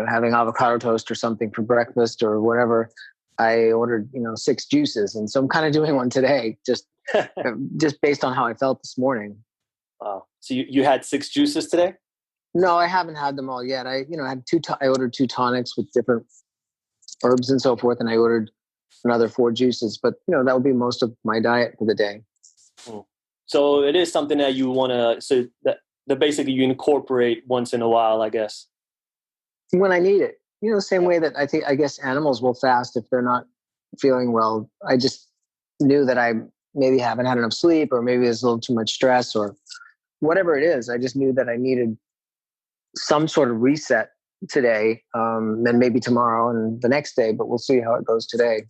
having avocado toast or something for breakfast or whatever, I ordered, 6 juices. And so I'm kind of doing one today, just based on how I felt this morning. Wow. So you had 6 juices today? No, I haven't had them all yet. I ordered 2 tonics with different herbs and so forth. And I ordered another 4 juices, but that would be most of my diet for the day. So it is something that you want to, so that basically you incorporate once in a while, I guess. When I need it, the same way that I guess animals will fast if they're not feeling well. I just knew that I maybe haven't had enough sleep, or maybe there's a little too much stress, or whatever it is. I just knew that I needed some sort of reset today, then maybe tomorrow and the next day, but we'll see how it goes today.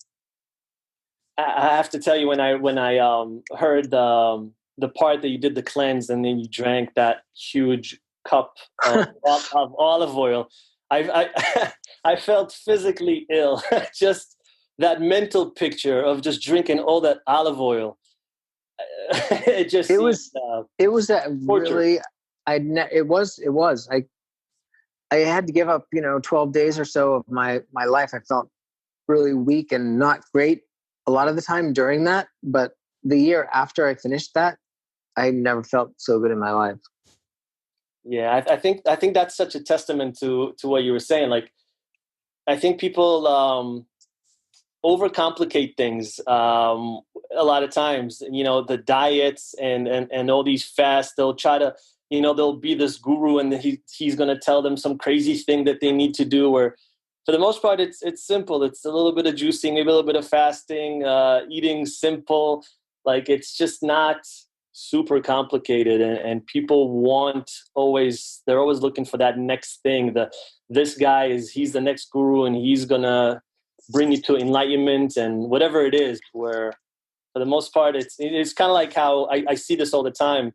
I have to tell you, when I heard the part that you did the cleanse and then you drank that huge cup of olive oil, I felt physically ill just that mental picture of just drinking all that olive oil, it just It was a torture. really, it was. I had to give up, 12 days or so of my life. I felt really weak and not great a lot of the time during that. But the year after I finished that, I never felt so good in my life. Yeah, I think that's such a testament to what you were saying. Like, I think people overcomplicate things a lot of times. The diets and all these fasts. They'll try to, they'll be this guru, and he's going to tell them some crazy thing that they need to do. Where, for the most part, it's simple. It's a little bit of juicing, maybe a little bit of fasting, eating simple. Like, it's just not super complicated, and people they're always looking for that next thing. This guy he's the next guru, and he's gonna bring you to enlightenment and whatever it is. Where, for the most part, it's kind of like how I see this all the time.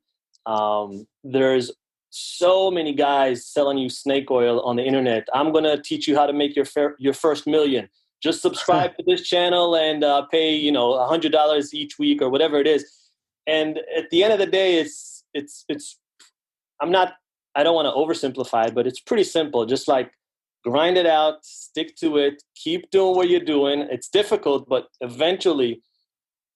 There's so many guys selling you snake oil on the internet. I'm gonna teach you how to make your first million. Just subscribe to this channel and pay $100 each week or whatever it is. And at the end of the day, it's I don't want to oversimplify it, but it's pretty simple. Just like, grind it out, stick to it, keep doing what you're doing. It's difficult, but eventually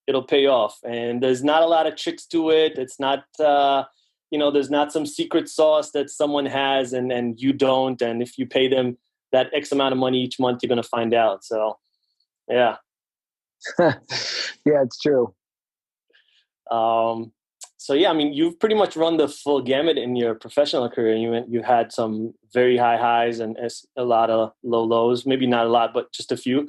it'll pay off. And there's not a lot of tricks to it. It's not, there's not some secret sauce that someone has and you don't. And if you pay them that X amount of money each month, you're going to find out. So, yeah. Yeah, it's true. So yeah, I mean, you've pretty much run the full gamut in your professional career. You had some very high highs and a lot of low lows, maybe not a lot, but just a few.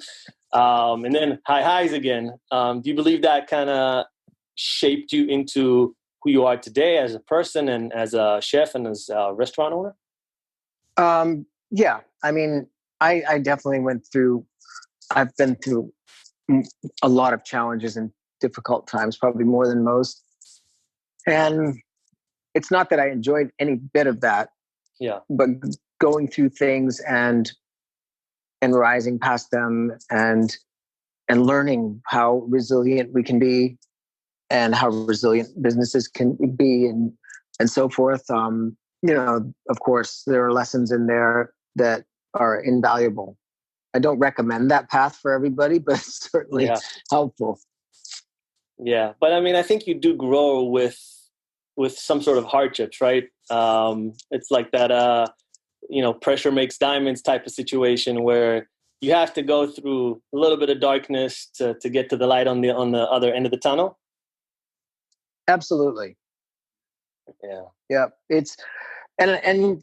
And then high highs again. Do you believe that kind of shaped you into who you are today as a person and as a chef and as a restaurant owner? Yeah, I mean, I definitely I've been through a lot of challenges and difficult times, probably more than most. And it's not that I enjoyed any bit of that. Yeah. But going through things and rising past them and learning how resilient we can be and how resilient businesses can be and so forth. Of course, there are lessons in there that are invaluable. I don't recommend that path for everybody, but it's certainly helpful. Yeah, but I mean, I think you do grow with some sort of hardships, right? It's like that, pressure makes diamonds type of situation where you have to go through a little bit of darkness to get to the light on the other end of the tunnel. Absolutely. Yeah. Yeah. It's and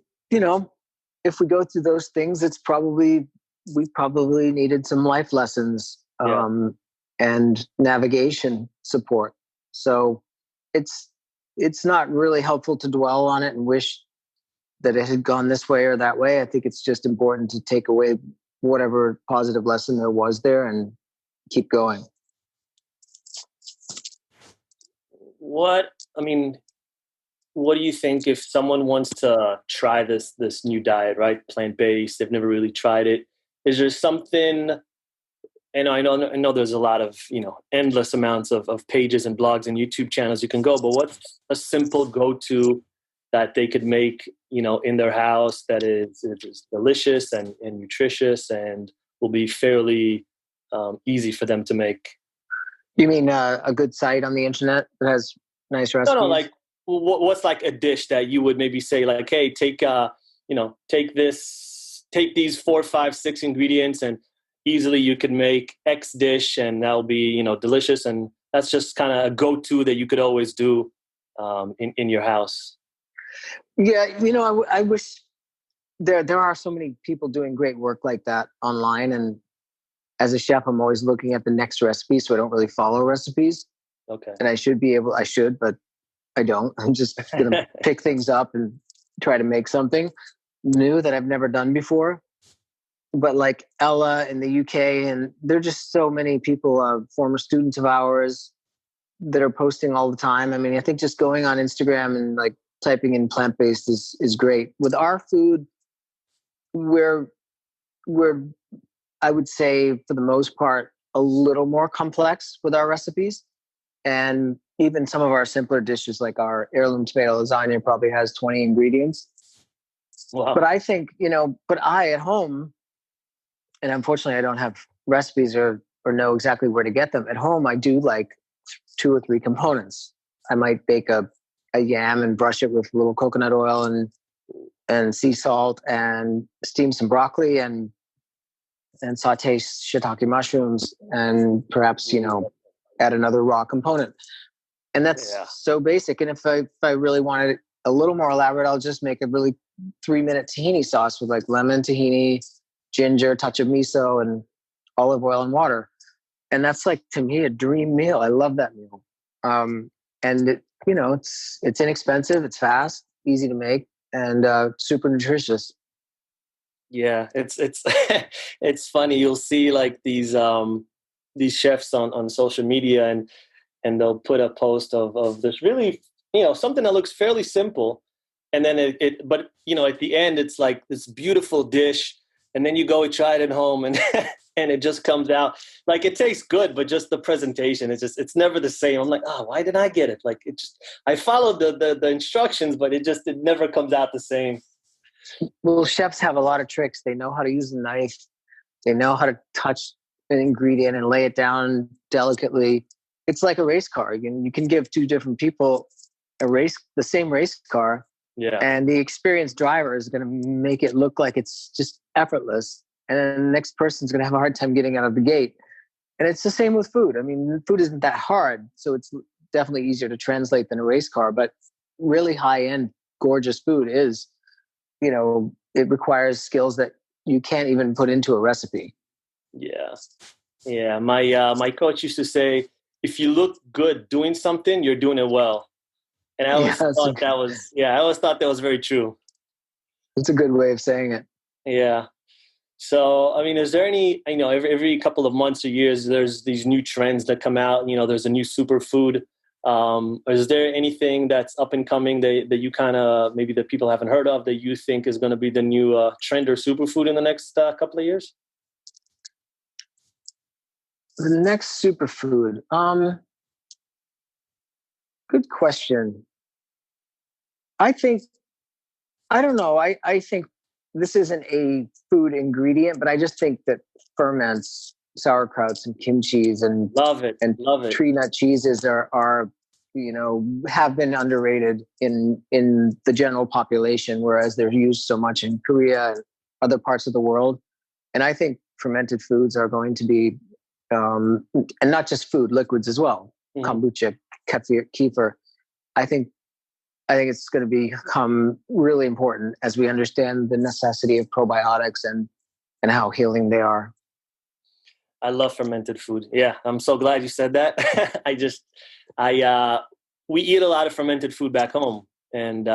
if we go through those things, we probably needed some life lessons. And navigation support. So it's not really helpful to dwell on it and wish that it had gone this way or that way. I think it's just important to take away whatever positive lesson there was there and keep going. What do you think if someone wants to try this new diet, right? Plant-based, they've never really tried it. Is there something? And I know there's a lot of, endless amounts of pages and blogs and YouTube channels you can go, but what's a simple go-to that they could make, in their house that is delicious and nutritious and will be fairly easy for them to make? You mean a good site on the internet that has nice recipes? No, like what's like a dish that you would maybe say like, hey, take these 4, 5, 6 ingredients and easily you could make X dish and that'll be, delicious. And that's just kind of a go-to that you could always do in your house. Yeah. I wish there are so many people doing great work like that online. And as a chef, I'm always looking at the next recipe. So I don't really follow recipes. Okay. And I should, but I don't. I'm just going to pick things up and try to make something new that I've never done before. But like Ella in the UK, and there are just so many people, former students of ours, that are posting all the time. I mean, I think just going on Instagram and like typing in plant-based is great. With our food, we're I would say for the most part, a little more complex with our recipes. And even some of our simpler dishes, like our heirloom tomato lasagna, probably has 20 ingredients. Wow. But I think, but I at home, and unfortunately I don't have recipes or know exactly where to get them. At home, I do like 2 or 3 components. I might bake a yam and brush it with a little coconut oil and sea salt, and steam some broccoli and saute shiitake mushrooms, and perhaps, add another raw component. And that's so basic. And if I really wanted it a little more elaborate, I'll just make a really 3-minute tahini sauce with like lemon, tahini, ginger, touch of miso, and olive oil and water. And that's like, to me, a dream meal. I love that meal. And it, it's inexpensive, it's fast, easy to make, and super nutritious. Yeah, it's it's funny. You'll see like these chefs on social media, and they'll put a post of this really, something that looks fairly simple, and then but at the end it's like this beautiful dish, and then you go and try it at home, and and it just comes out like it tastes good, but just the presentation, it's never the same. I'm like, oh, why didn't I get it? Like I followed the instructions, but it never comes out the same. Well, chefs have a lot of tricks. They know how to use a knife. They know how to touch an ingredient and lay it down delicately. It's like a race car. You can give 2 different people the same race car, and the experienced driver is going to make it look like it's just effortless, and then the next person's going to have a hard time getting out of the gate. And it's the same with food. I mean, food isn't that hard, so it's definitely easier to translate than a race car. But really high-end, gorgeous food is, it requires skills that you can't even put into a recipe. Yeah. My coach used to say, if you look good doing something, you're doing it well. And I always thought that was very true. It's a good way of saying it. Yeah. So, I mean, is there any, every couple of months or years, there's these new trends that come out, there's a new superfood. Is there anything that's up and coming that you kind of, maybe that people haven't heard of, that you think is going to be the new trend or superfood in the next couple of years? The next superfood. Good question. I don't know. I think this isn't a food ingredient, but I just think that ferments, sauerkrauts and kimchis and love it. Tree nut cheeses are have been underrated in the general population, whereas they're used so much in Korea and other parts of the world. And I think fermented foods are going to be, and not just food, liquids as well. Kombucha, kefir. I think it's going to become really important as we understand the necessity of probiotics and how healing they are. I love fermented food. Yeah, I'm so glad you said that. We eat a lot of fermented food back home. And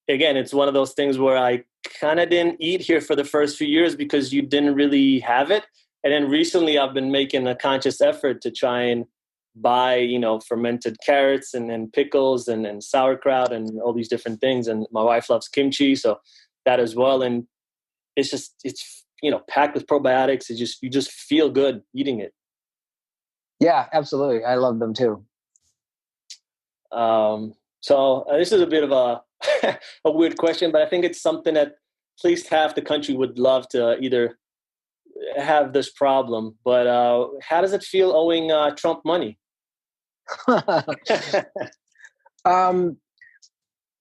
again, it's one of those things where I kind of didn't eat here for the first few years because you didn't really have it. And then recently I've been making a conscious effort to try and buy, fermented carrots and pickles and sauerkraut and all these different things. And my wife loves kimchi, so that as well. And it's packed with probiotics. You just feel good eating it. Yeah, absolutely. I love them too. So this is a bit of a weird question, but I think it's something that at least half the country would love to either have this problem. But how does it feel owing Trump money?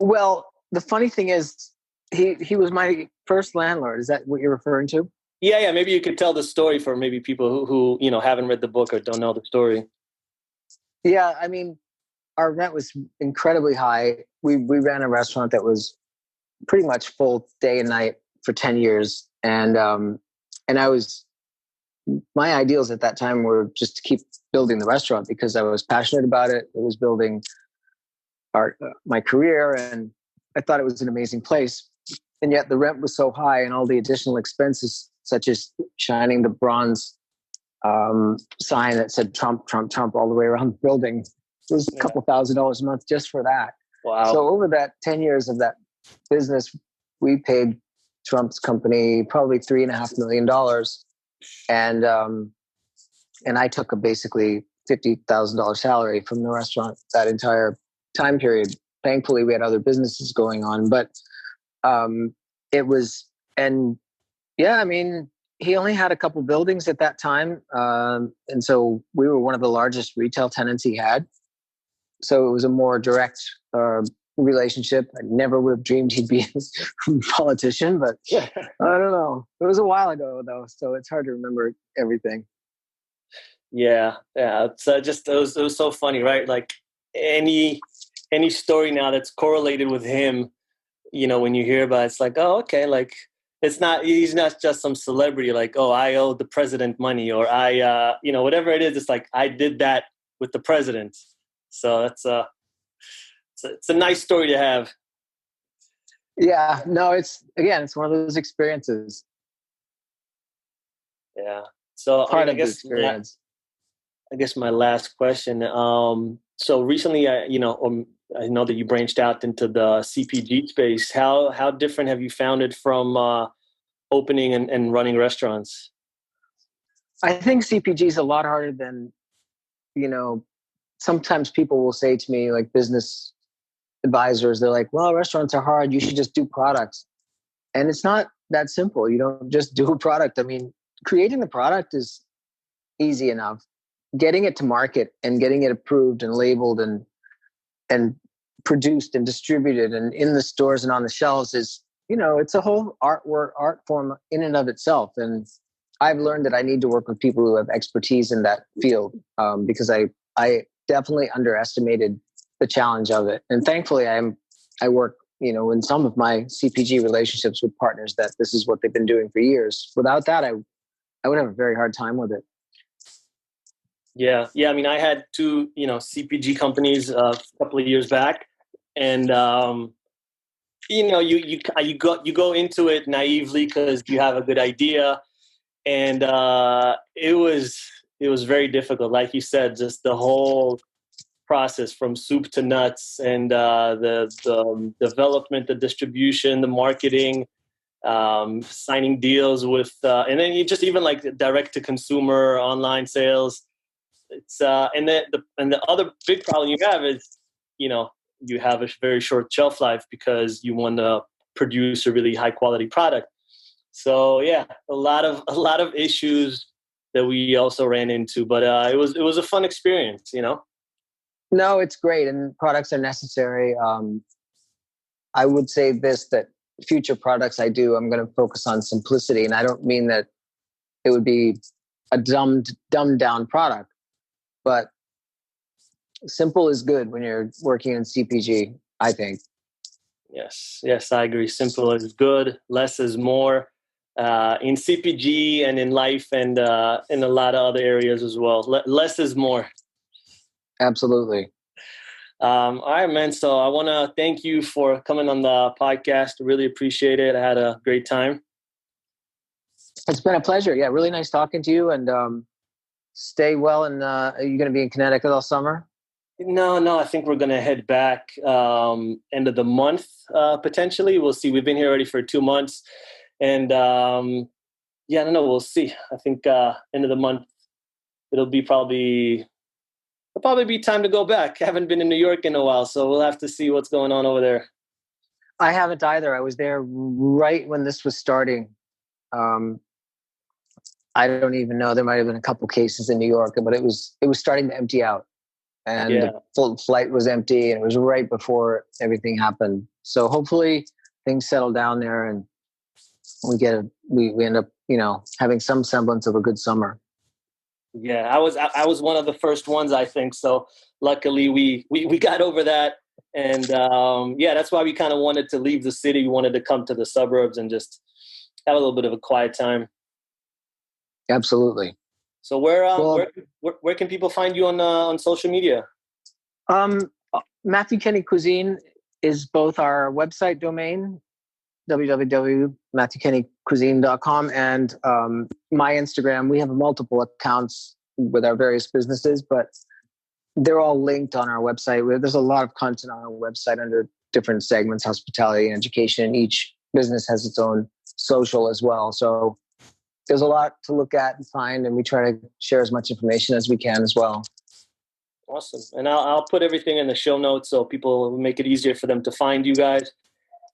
Well, the funny thing is, he was my first landlord. Is that what you're referring to? Yeah. Maybe you could tell the story for maybe people who haven't read the book or don't know the story. Yeah, I mean, our rent was incredibly high. We ran a restaurant that was pretty much full day and night for 10 years, and my ideals at that time were just to keep building the restaurant because I was passionate about it. It was building my career, and I thought it was an amazing place. And yet the rent was so high, and all the additional expenses, such as shining the bronze sign that said Trump, Trump, Trump all the way around the building. It was a couple $1,000s a month just for that. Wow. So over that 10 years of that business, we paid Trump's company probably $3.5 million. And and I took a basically $50,000 salary from the restaurant that entire time period. Thankfully, we had other businesses going on, but it was, and yeah, I mean, he only had a couple buildings at that time, and so we were one of the largest retail tenants he had. So it was a more direct relationship. I never would have dreamed he'd be a politician, but I don't know. It was a while ago though, so it's hard to remember everything. Yeah. It's it was so funny, right? Like any story now that's correlated with him, when you hear about it, it's like, oh, okay, like he's not just some celebrity, like, oh, I owe the president money, or I, whatever it is. It's like, I did that with the president. So it's a nice story to have. Yeah, no, it's one of those experiences. Yeah. So Part I of the guess experience. I guess my last question. So recently, I know that you branched out into the CPG space. How different have you found it from opening and running restaurants? I think CPG is a lot harder than, sometimes people will say to me, like business advisors, they're like, well, restaurants are hard. You should just do products. And it's not that simple. You don't just do a product. I mean, creating the product is easy enough. Getting it to market and getting it approved and labeled and produced and distributed and in the stores and on the shelves is, it's a whole art form in and of itself. And I've learned that I need to work with people who have expertise in that field, because I definitely underestimated the challenge of it. And thankfully I work, in some of my CPG relationships with partners that this is what they've been doing for years. Without that, I would have a very hard time with it. Yeah. I mean, I had two, CPG companies a couple of years back, and you go into it naively because you have a good idea, and it was very difficult. Like you said, just the whole process from soup to nuts, and the development, the distribution, the marketing, signing deals with, and then you just even like direct to consumer online sales. It's and the other big problem you have is, you have a very short shelf life because you want to produce a really high quality product. So yeah, a lot of issues that we also ran into, but it was a fun experience, No, it's great, and products are necessary. I would say this, that future products I'm going to focus on simplicity, and I don't mean that it would be a dumbed down product, but simple is good when you're working in CPG, I think. Yes, I agree. Simple is good. Less is more, in CPG and in life, and in a lot of other areas as well. Less is more. Absolutely. All right, man. So I want to thank you for coming on the podcast. Really appreciate it. I had a great time. It's been a pleasure. Yeah, really nice talking to you, and stay well. And are you going to be in Connecticut all summer? No. I think we're going to head back end of the month, potentially. We'll see. We've been here already for 2 months. And we'll see. I think end of the month, it'll probably be time to go back. I haven't been in New York in a while, so we'll have to see what's going on over there. I haven't either. I was there right when this was starting. I don't even know. There might have been a couple cases in New York, but it was starting to empty out. And the full flight was empty, and it was right before everything happened. So hopefully things settle down there, and we end up, having some semblance of a good summer. Yeah, I was one of the first ones, I think. So luckily we got over that, and that's why we kind of wanted to leave the city. We wanted to come to the suburbs and just have a little bit of a quiet time. Absolutely. So where can people find you on social media? Matthew Kenney Cuisine is both our website domain, www.matthewkennycuisine.com, and my Instagram. We have multiple accounts with our various businesses, but they're all linked on our website. There's a lot of content on our website under different segments, hospitality and education. Each business has its own social as well. So there's a lot to look at and find, and we try to share as much information as we can as well. Awesome. And I'll put everything in the show notes so people will make it easier for them to find you guys.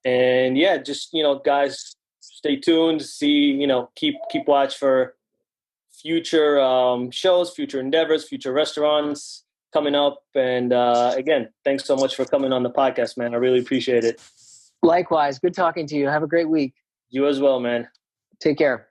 And yeah, just, guys, stay tuned, see, keep watch for future shows, future endeavors, future restaurants coming up. And again, thanks so much for coming on the podcast, man. I really appreciate it. Likewise. Good talking to you. Have a great week. You as well, man. Take care.